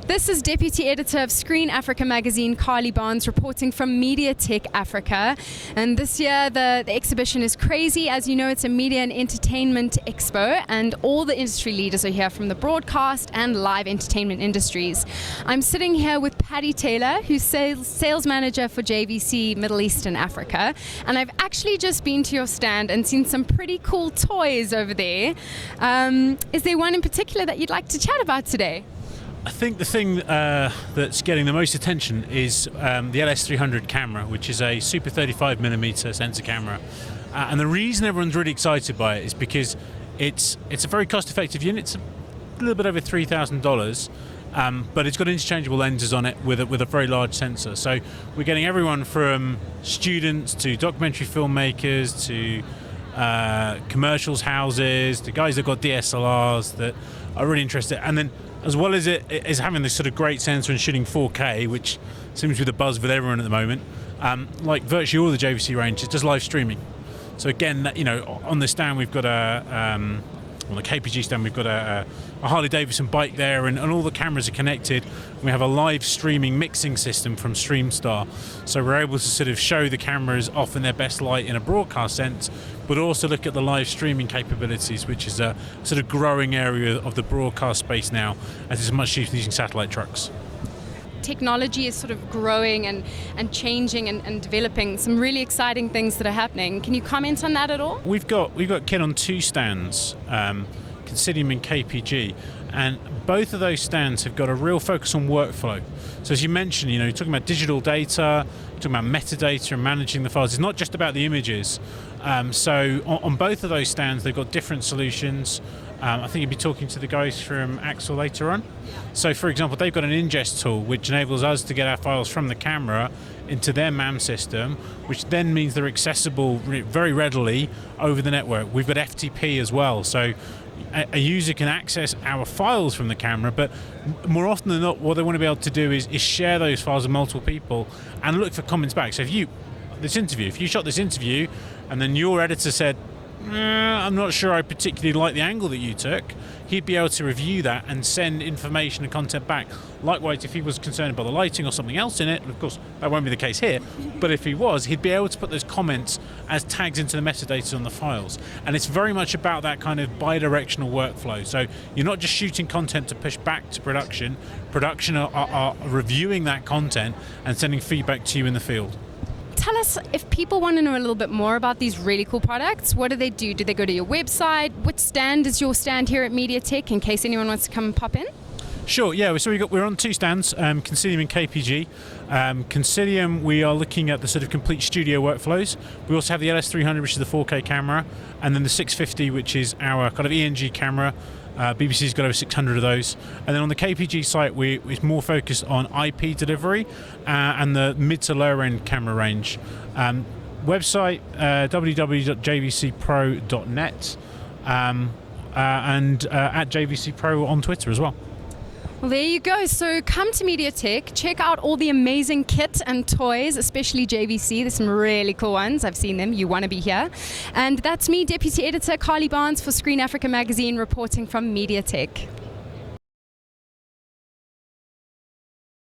This is Deputy Editor of Screen Africa magazine, Carly Barnes, reporting from Mediatech Africa. And this year, the exhibition is crazy. As you know, it's a media and entertainment expo, and all the industry leaders are here from the broadcast and live entertainment industries. I'm sitting here with Paddy Taylor, who's sales manager for JVC Middle East and Africa. And I've actually just been to your stand and seen some pretty cool toys over there. Is there one in particular that you'd like to chat about today? I think the thing that's getting the most attention is the LS300 camera, which is a super 35mm sensor camera. And the reason everyone's really excited by it is because it's a very cost-effective unit. It's a little bit over $3,000, but it's got interchangeable lenses on it with a very large sensor. So we're getting everyone from students to documentary filmmakers to commercials houses, to guys that got DSLRs that are really interested. And then as well as it is having this sort of great sensor and shooting 4K, which seems to be the buzz with everyone at the moment, like virtually all the JVC range, it's just live streaming. So again, you know, on the stand we've got on the KPG stand we've got a Harley Davidson bike there, and all the cameras are connected. We have a live streaming mixing system from StreamStar, so we're able to sort of show the cameras off in their best light in a broadcast sense, but also look at the live streaming capabilities, which is a sort of growing area of the broadcast space now, as it's much cheaper than using satellite trucks. Technology is sort of growing and changing and developing some really exciting things that are happening. Can you comment on that at all? We've got kit on two stands, Considium and KPG, and both of those stands have got a real focus on workflow. So as you mentioned, you know, you're talking about digital data, you're talking about metadata and managing the files. It's not just about the images. So on both of those stands, they've got different solutions. I think you'll be talking to the guys from Axel later on. So for example, they've got an ingest tool which enables us to get our files from the camera into their MAM system, which then means they're accessible very readily over the network. We've got FTP as well, so a user can access our files from the camera, but more often than not, what they want to be able to do is share those files with multiple people and look for comments back. So if you shot this interview and then your editor said, I'm not sure I particularly like the angle that you took, he'd be able to review that and send information and content back. Likewise, if he was concerned about the lighting or something else in it, of course that won't be the case here, but if he was, he'd be able to put those comments as tags into the metadata on the files. And it's very much about that kind of bi-directional workflow. So you're not just shooting content to push back to production. Production are reviewing that content and sending feedback to you in the field. Tell us, if people want to know a little bit more about these really cool products, what do they do? Do they go to your website? Which stand is your stand here at Mediatech, in case anyone wants to come and pop in? Sure, yeah, so we're on two stands, Considium and KPG. Considium, we are looking at the sort of complete studio workflows. We also have the LS300, which is the 4K camera, and then the 650, which is our kind of ENG camera. BBC's got over 600 of those. And then on the KPG site, we're more focused on IP delivery and the mid to lower end camera range. Website, www.jvcpro.net, and at JVC Pro on Twitter as well. Well, there you go. So come to Mediatech, check out all the amazing kit and toys, especially JVC. There's some really cool ones. I've seen them. You want to be here. And that's me, Deputy Editor Carly Barnes for Screen Africa magazine, reporting from Mediatech.